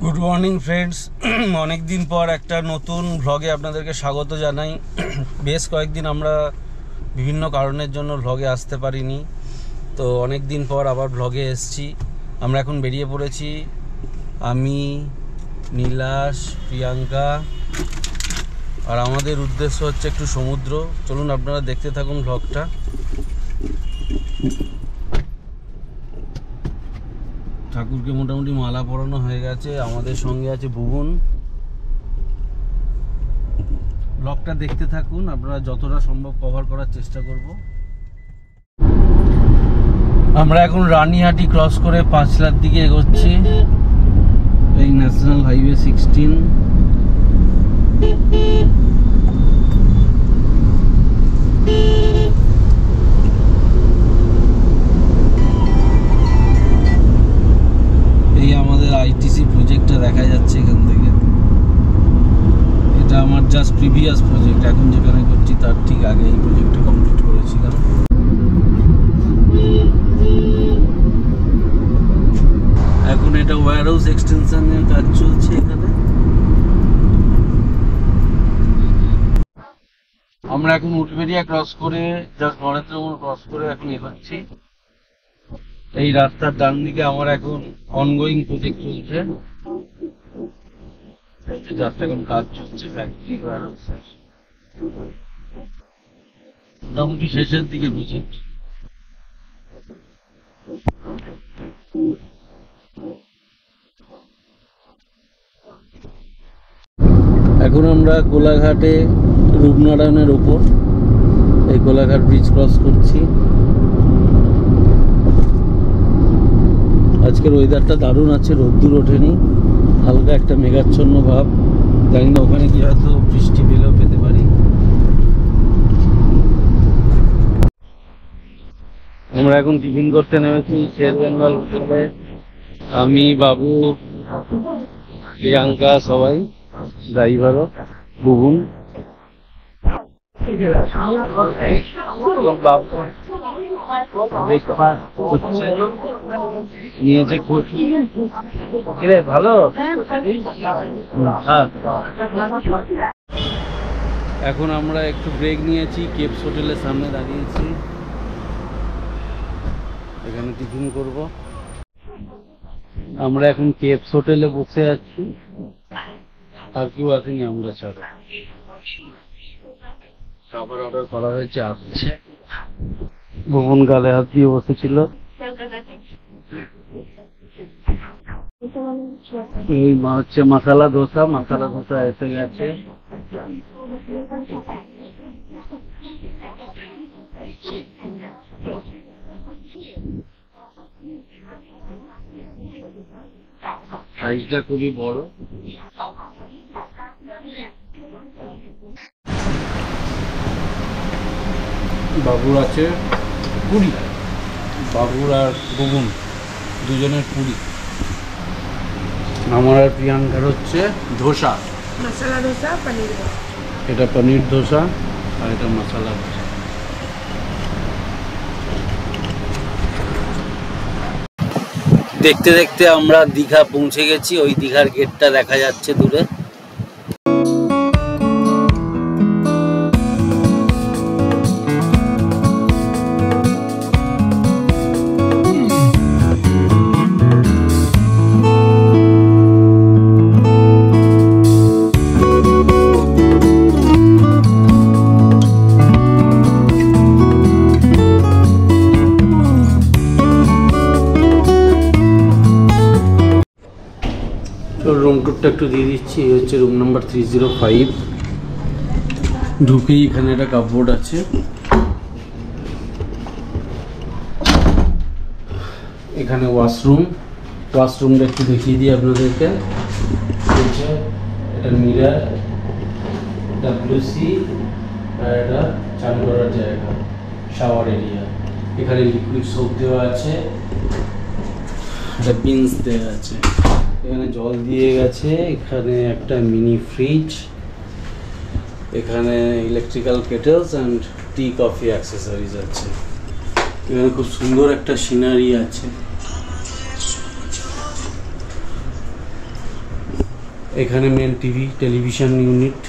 Good morning friends, অনেক দিন পর একটা নতুন ভ্লগে আপনাদেরকে স্বাগত জানাই। বেশ কয়েকদিন আমরা বিভিন্ন কারণের জন্য ভ্লগে আসতে পারিনি, তো অনেক দিন পর আবার ভ্লগে এসেছি। আমরা এখন বেরিয়ে পড়েছি, আমি, নীলাশ, প্রিয়াঙ্কা, আর আমাদের উদ্দেশ্য হচ্ছে একটু সমুদ্র। চলুন আপনারা দেখতে থাকুন ভ্লগটা। ঠাকুরকে মোটামুটি মালা পরানো হয়ে গেছে, আমাদের সঙ্গে আছে ভুবন। ব্লগটা দেখতে থাকুন, আপনারা যতটা সম্ভব কভার করার চেষ্টা করব। আমরা এখন রানীহাটি ক্রস করে পাঁচলার দিকে এগোচ্ছি, এই ন্যাশনাল হাইওয়ে 16। এই আমাদের আইটিসি প্রজেক্টটা দেখা যাচ্ছে এখান থেকে। এটা আমার জাস্ট প্রিভিয়াস প্রজেক্ট, এখন যেখানে করছি তার ঠিক আগে এই প্রজেক্টটা কমপ্লিট করেছিলাম। এখন এটা ওয়্যার হাউস এক্সটেনশনের কাজ চলছে এখানে। আমরা এখন উলবেড়িয়া ক্রস করে জাস্ট নরেন্দ্রমোহন ক্রস করে এখন এগোচ্ছি। এই রাস্তার ডান দিকে আমার এখন অনগোয়িং প্রজেক্ট চলছে, জাস্ট এখন কাজ চলছে ফ্যাক্টরি মোটামুটি শেষের দিকে প্রজেক্ট। এখন আমরা কোলাঘাটে রূপনারায়ণের ওপর এই কোলাঘাট ব্রিজ ক্রস করছি। আজকের ওয়েদারটা দারুণ আছে, রোদ্দুর ওঠেনি, হালকা একটা মেঘাচ্ছন্ন ভাব। জানি না ওখানে কি হয়তো বৃষ্টি পেলেও পেতে পারি। আমরা এখন টিফিন করতে নেমেছি শের বেঙ্গল হোটেলে। আমি, বাবু, প্রিয়াঙ্কা, সবাই, ড্রাইভারও, বুবুন। ভালো। এখন আমরা একটু ব্রেক নিয়েছি, কেপস হোটেলের সামনে দাঁড়িয়েছি, এখানে টিফিন করব। আমরা এখন কেপস হোটেলে বসে আছি, আর কেউ আসেনি আমরা ছাড়া। খাবার অর্ডার করা হয়েছে, আসছে। ভুবন গালে হাত দিয়ে বসেছিল। এই হচ্ছে মশলা ধোসা, মশলা ধোসা এসে গেছে। সাইজটা খুবই বড়। বাবুর আছে পুরি, বাবুর আর বুবুন দুজনের পুরি। আমার আর প্রিয়াঙ্কার হচ্ছে ধোসা, মশলা ধোসা, পনির ধোসা। এটা পনির ধোসা আর এটা মশলা ধোসা। দেখতে দেখতে আমরা দীঘা পৌঁছে গেছি, ওই দীঘার গেটটা দেখা যাচ্ছে দূরে। রুম টুরটা একটু দিয়ে দিচ্ছি। এই হচ্ছে রুম নাম্বার 305। ঢুকেই এখানে একটা কাপবোর্ড আছে, এখানে ওয়াশরুমটা একটু দেখিয়ে দিই আপনাদেরকে। এটা মিরার, WC, আর এটা চান করার জায়গা, শাওয়ার এরিয়া। এখানে লিকুইড সোপ দেওয়া আছে, একটা বিনস দেওয়া আছে, এখানে জল দিয়ে গেছে। এখানে একটা মিনি ফ্রিজ, এখানে electrical kettles and tea coffee accessories আছে। এখানে খুব সুন্দর একটা সিনারি আছে। এখানে মেন টেলিভিশন ইউনিট।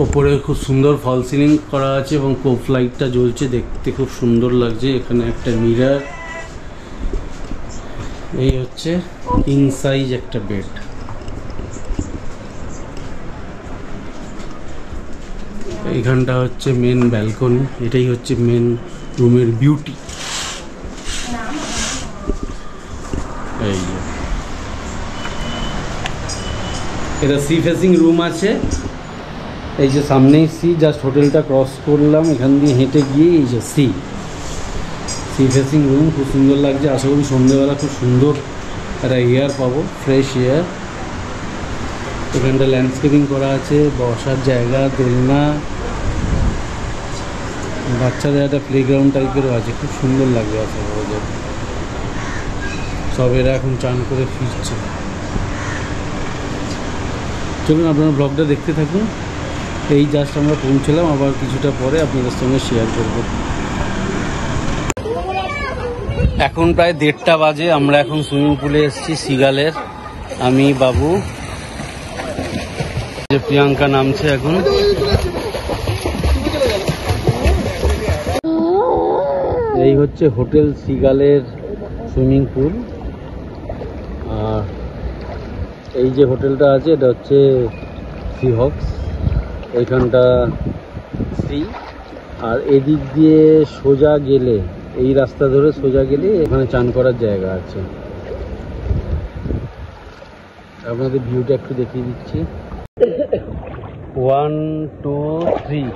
ওপরে খুব সুন্দর ফল সিলিং করা আছে এবং কোপ লাইটটা জ্বলছে, দেখতে খুব সুন্দর লাগছে। এখানে একটা মিরর। এই হচ্ছে কিং সাইজ একটা বেড। এইখানটা হচ্ছে মেন ব্যালকনি, এটাই হচ্ছে মেন রুমের বিউটি। এই এটা সি ফেসিং রুম আছে, এই যে সামনেই সি, জাস্ট হোটেলটা ক্রস করলাম, এখান দিয়ে হেঁটে গিয়ে এই যে সি ফেসিং রুম, খুব সুন্দর লাগছে। আশা করি সন্ধ্যেবেলা খুব সুন্দর একটা এয়ার পাবো, ফ্রেশ এয়ার। এখানটা ল্যান্ডস্কেপিং করা আছে, বসার জায়গা, দোলনা, বাচ্চাদের একটা প্লেগ্রাউন্ড টাইপেরও আছে, খুব সুন্দর লাগবে। আশা করা যায় সব এরা এখন চান করে ফিরছে। চলুন আপনারা ব্লগটা দেখতে থাকুন। এই জাস্ট আমরা পৌঁছলাম, আবার কিছুটা পরে আপনাদের সঙ্গে শেয়ার করব। এখন প্রায় 1:30 বাজে, আমরা এখন সুইমিং পুলে এসেছি সিগালের। আমি, বাবু, যে প্রিয়াঙ্কা নামছে এখন। এই হচ্ছে হোটেল সিগালের সুইমিং পুল। আর এই যে হোটেলটা আছে এটা হচ্ছে সি হক্স, এইখানটা সি। আর এদিক দিয়ে সোজা গেলে, এই রাস্তা ধরে সোজা গেলে এখানে চান করার জায়গা আছে। আপনাদের ভিউটা একটু দেখিয়ে দিচ্ছি। 1 2 3।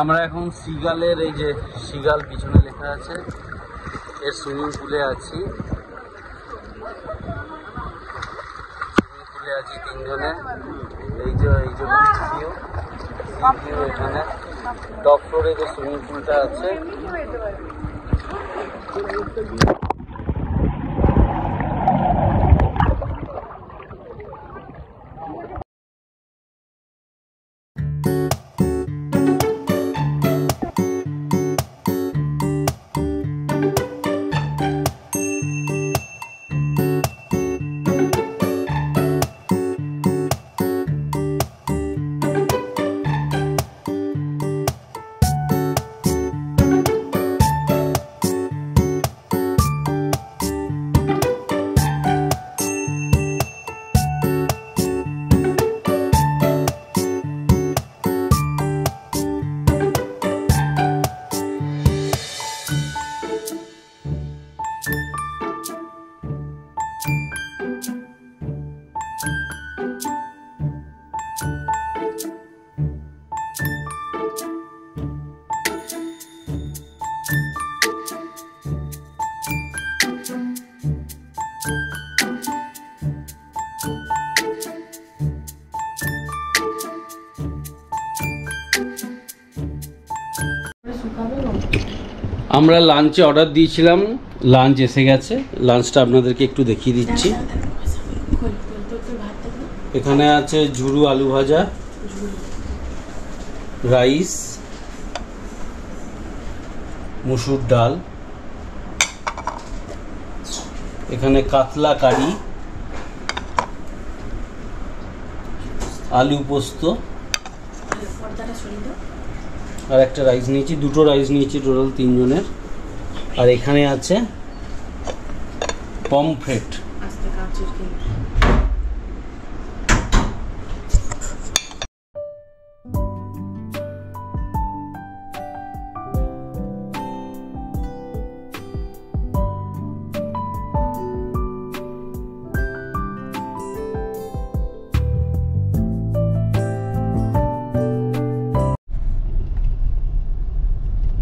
আমরা এখন সিগালের, এই যে সিগাল পিছনে লেখা আছে, এর সুইমিং পুলে আছি। তিনজনে। এই যে এখানে টপ ফ্লোরে যে সুইমিং পুলটা আছে। আমরা লাঞ্চে অর্ডার দিয়েছিলাম, লাঞ্চ এসে গেছে। লাঞ্চটা আপনাদেরকে একটু দেখিয়ে দিচ্ছি। এখানে আছে ঝুরু আলু ভাজা, রাইস, মুসুর ডাল, এখানে কাতলা কারি, আলু পোস্ত, আর একটা রাইস নিয়েছি, দুটো রাইস নিয়েছি, টোটাল 3 জনের। আর এখানে আছে পমফ্রেট।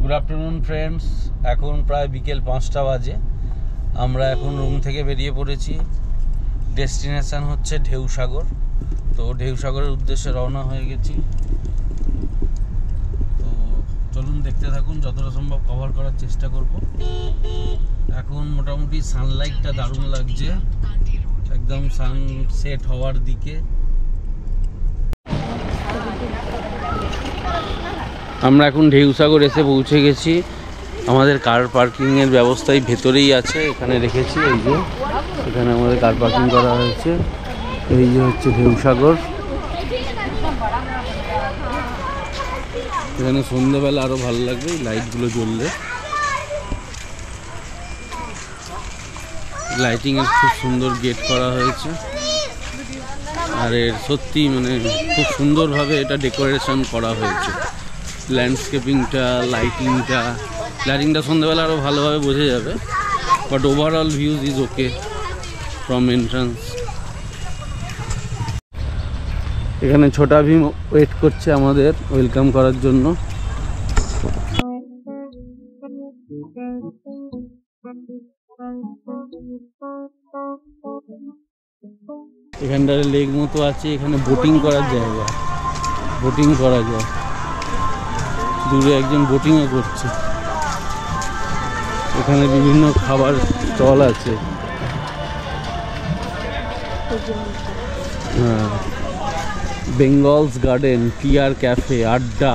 গুড আফটারনুন ফ্রেন্ডস, এখন প্রায় বিকেল 5টা বাজে। আমরা এখন রুম থেকে বেরিয়ে পড়েছি। ডেস্টিনেশন হচ্ছে ঢেউসাগর। তো ঢেউসাগরের উদ্দেশ্যে রওনা হয়ে গেছি। তো চলুন দেখতে থাকুন, যতটা সম্ভব কভার করার চেষ্টা করব। এখন মোটামুটি সানলাইটটা দারুণ লাগছে, একদম সানসেট হওয়ার দিকে। আমরা এখন ঢেউসাগর এসে পৌঁছে গেছি। আমাদের কার পার্কিংয়ের ব্যবস্থাই ভেতরেই আছে, এখানে রেখেছি। এই যে এখানে আমাদের কার পার্কিং করা হয়েছে। এই যে হচ্ছে ঢেউসাগর। এখানে সন্ধ্যেবেলা আরও ভালো লাগবে এই লাইটগুলো জ্বললে। লাইটিংয়ের খুব সুন্দর গেট করা হয়েছে, আর এর সত্যি মানে খুব সুন্দরভাবে এটা ডেকোরেশন করা হয়েছে। ল্যান্ডস্কেপিংটা, লাইটিংটা সন্ধ্যেবেলা আরও ভালোভাবে বোঝা যাবে, but overall views is okay from entrance. এখানে ছোটা ভীম ওয়েট করছে আমাদের ওয়েলকাম করার জন্য। এখানটার লেক মতো আছে, এখানে বোটিং করার জায়গা, বোটিং করা যায়। দূরে একজন বোটিংও করছে। এখানে বিভিন্ন খাবার স্টল আছে। হ্যাঁ, বেঙ্গলস গার্ডেন, টিয়ার ক্যাফে, আড্ডা,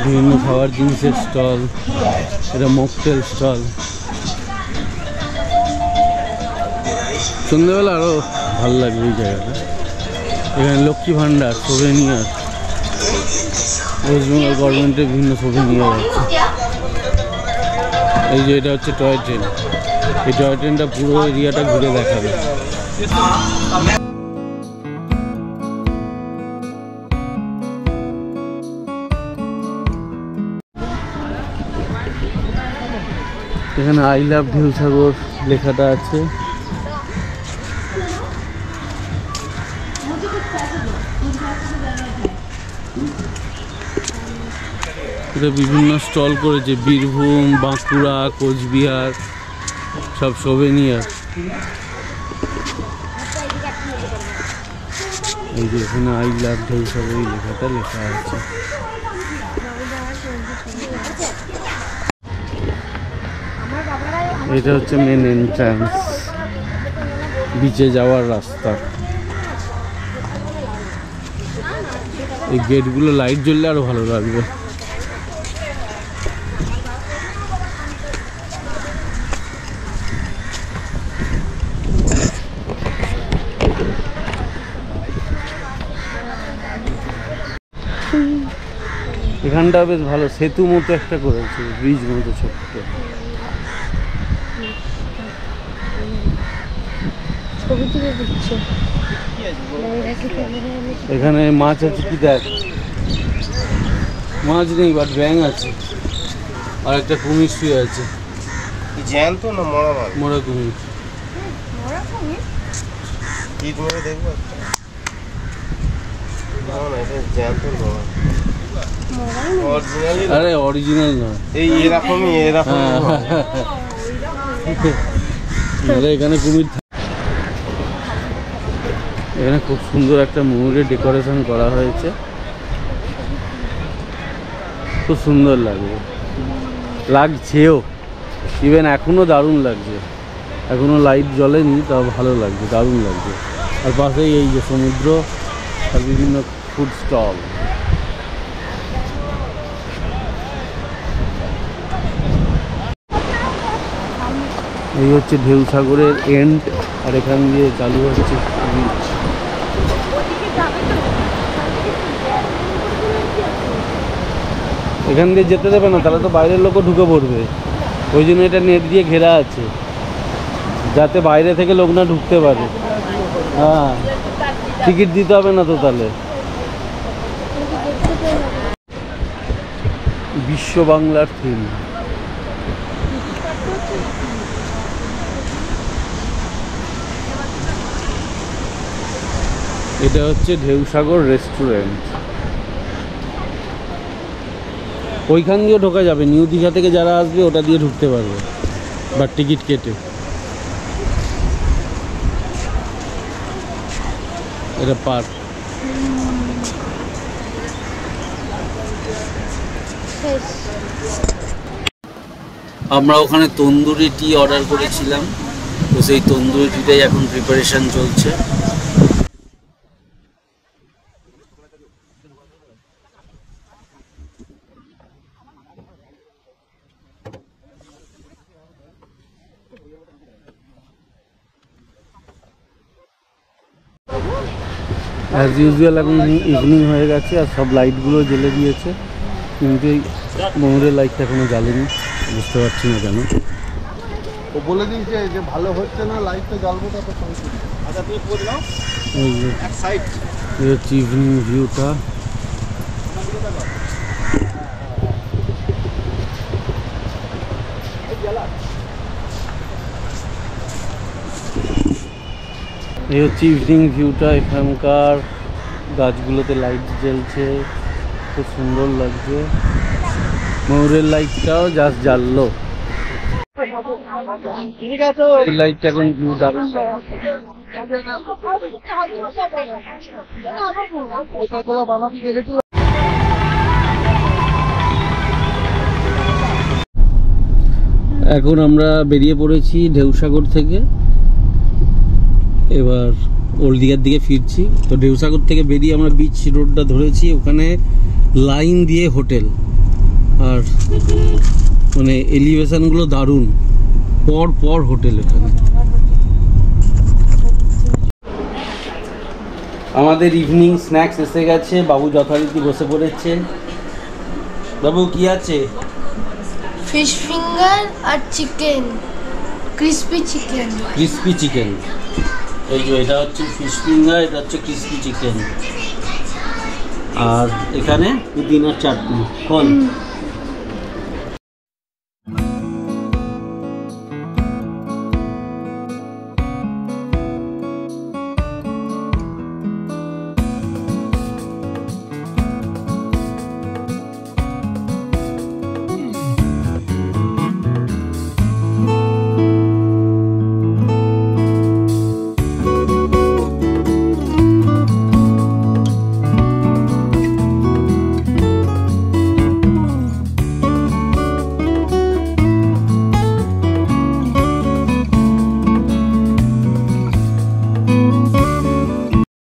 বিভিন্ন খাবার জিনিসের স্টল। এটা মকটেল স্টল। সন্ধ্যেবেলা আরও ভালো লাগবে এই জায়গাটা। এখানে লক্ষ্মী ভাণ্ডার, সোভেনিয়ার, ওয়েস্ট বেঙ্গল গভর্নমেন্টের বিভিন্ন সোভেনিয়ার আছে। এই যে এটা হচ্ছে টয় ট্রেন। এই টয় ট্রেনটা পুরো এরিয়াটা ঘুরে দেখাবে। এখানে আই লাভ ঢেউসাগর লেখাটা আছে। এটা বিভিন্ন স্টল করেছে, বীরভূম, বাঁকুড়া, কোচবিহার, সব সোভেনিয়ার। এই যে এখানে আই লাভ ঢেউসাগর এই লেখাটা লেখা আছে। এটা হচ্ছে মেন এন্ট্রান্স, বিচে যাওয়ার রাস্তা। এই গেটগুলো লাইট জ্বললে আরো ভালো লাগবে। এখানটা বেশ ভালো, সেতু মতো একটা করেছে, ব্রিজ মতো ছোট্ট। এখানে মাছ আছে, কি দেখ, মাছ নেই বাট ব্যাঙ আছে, আর একটা কুমির শুয়ে আছে। জ্যান্ত না মরা মাছ? মরা কুমির। ঈদ মেরে দেখবো। না না, এটা জ্যান্ত নয়, অরিজিনালি। আরে অরিজিনাল নয়, এই এরকমই এরকম। এখানে কুমির। এখানে খুব সুন্দর একটা ময়ূরের ডেকোরেশন করা হয়েছে, খুব সুন্দর লাগছেও। ইভেন এখনো দারুণ লাগছে, এখনো লাইট জ্বলেনি, তাও ভালো লাগছে, দারুণ লাগছে। আর পাশেই এই যে সমুদ্র আর বিভিন্ন ফুড স্টল। এই হচ্ছে ঢেউসাগরের এন্ড, আর এখান দিয়ে চালু হচ্ছে বিচ। এখান দিয়ে যেতে দেবে না, তাহলে তো বাইরের লোকও ঢুকে পড়বে। ওই জন্য এটা নেট দিয়ে ঘেরা আছে, যাতে বাইরে থেকে লোক না ঢুকতে পারে। হ্যাঁ, টিকিট দিতে হবে না তো তাহলে। বিশ্ব বাংলার থিম। এটা হচ্ছে ঢেউসাগর রেস্টুরেন্ট। ওইখান দিয়ে ঢোকা যাবে, নিউ দীঘা থেকে যারা আসবে ওটা দিয়ে ঢুকতে পারবে, বা টিকিট কেটে। এটা পার্ক। আমরা ওখানে তন্দুরি টি অর্ডার করেছিলাম, তো সেই তন্দুরি টিটাই এখন প্রিপারেশন চলছে। অ্যাজ ইউজুয়াল এখন ইভিনিং হয়ে গেছে আর সব লাইটগুলো জ্বেলে দিয়েছে, কিন্তু এই ময়ূরের লাইটটা এখনো জ্বালেনি, বুঝতে পারছি না কেন। ও বলে দিয়েছে যে ভালো হচ্ছে না, লাইটটা জ্বালবো তারপর ফোন করবো। আচ্ছা তুমি পোজ নাও এই যে এক সাইড। এই হচ্ছে ইভিনিং ভিউটা। এই হচ্ছে ইভিনিং ভিউটা, এখানকার গাছগুলোতে লাইট জ্বলছে, খুব সুন্দর লাগছে। ময়ূরের লাইটটাও জাস্ট জ্বাললো, এই লাইটটা এখন ভিউ দারুণ। এখন আমরা বেরিয়ে পড়েছি ঢেউসাগর থেকে, এবার ওল্ড দীঘার দিকে ফিরছি। তো ঢেউসাগর থেকে বেরিয়ে আমরা বিচ রোডটা ধরেছি, ওখানে লাইন দিয়ে হোটেল, আর মানে এলিভেশনগুলো দারুণ, পর পর হোটেল এখানে। আমাদের ইভিনিং স্ন্যাক্স এসে গেছে, বাবু যথারীতি বসে পড়েছে। বাবু কি আছে? ফিশ ফিঙ্গার আর chicken, crispy chicken. Crispy chicken, এই যে এটা হচ্ছে ফিশ ফিঙ্গার, এটা হচ্ছে ক্রিসপি চিকেন, আর এখানে পুদিনার চাটনি। কোন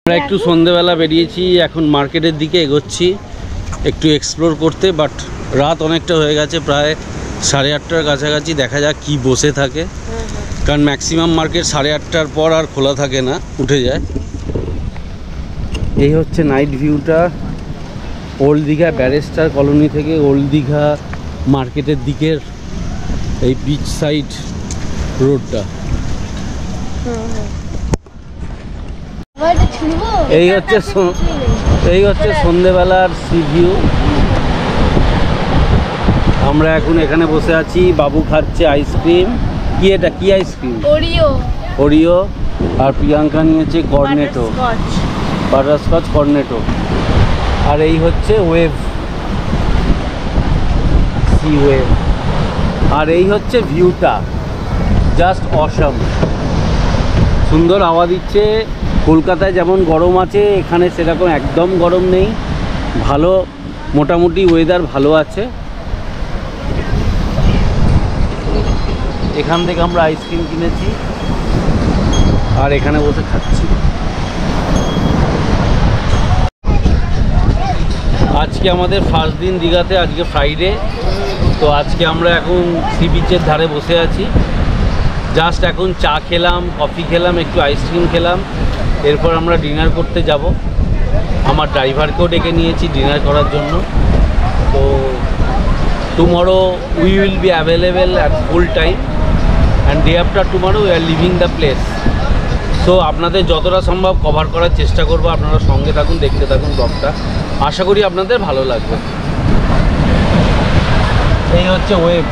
আমরা একটু সন্ধেবেলা বেরিয়েছি, এখন মার্কেটের দিকে এগোচ্ছি একটু এক্সপ্লোর করতে, বাট রাত অনেকটা হয়ে গেছে, প্রায় 8:30টার কাছাকাছি। দেখা যাক কি বসে থাকে, কারণ ম্যাক্সিমাম মার্কেট 8:30টার পর আর খোলা থাকে না, উঠে যায়। এই হচ্ছে নাইট ভিউটা ওল্ড দীঘা ব্যারেস্টার কলোনি থেকে ওল্ড দীঘা মার্কেটের দিকের এই বিচ সাইড রোডটা। এই হচ্ছে সন্ধেবেলার সি ভিউ। আমরা এখন এখানে বসে আছি, বাবু খাচ্ছে আইসক্রিম। কি এটা, কি আইসক্রিম? ওরিও। ওরিও। আর প্রিয়াঙ্কা নিয়েছে কর্নেটো, বাটারস্কচ কর্নেটো। আর এই হচ্ছে ওয়েভ, সি ওয়েভ। আর এই হচ্ছে ভিউটা, জাস্ট অসাম, সুন্দর হাওয়া দিচ্ছে। কলকাতায় যেমন গরম আছে, এখানে সেরকম একদম গরম নেই, ভালো, মোটামুটি ওয়েদার ভালো আছে। এখান থেকে আমরা আইসক্রিম কিনেছি আর এখানে বসে খাচ্ছি। আজকে আমাদের ফার্স্ট দিন দীঘাতে, আজকে ফ্রাইডে। তো আজকে আমরা এখন সি বিচের ধারে বসে আছি, জাস্ট এখন চা খেলাম, কফি খেলাম, একটু আইসক্রিম খেলাম, এরপর আমরা ডিনার করতে যাব। আমার ড্রাইভারকেও ডেকে নিয়েছি ডিনার করার জন্য। তো tomorrow we will be available at full time, and day after tomorrow we are living the place. So আপনাদের যতটা সম্ভব কভার করার চেষ্টা করবো, আপনারা সঙ্গে থাকুন, দেখতে থাকুন ব্লগটা, আশা করি আপনাদের ভালো লাগবে। এই হচ্ছে ওয়েভ।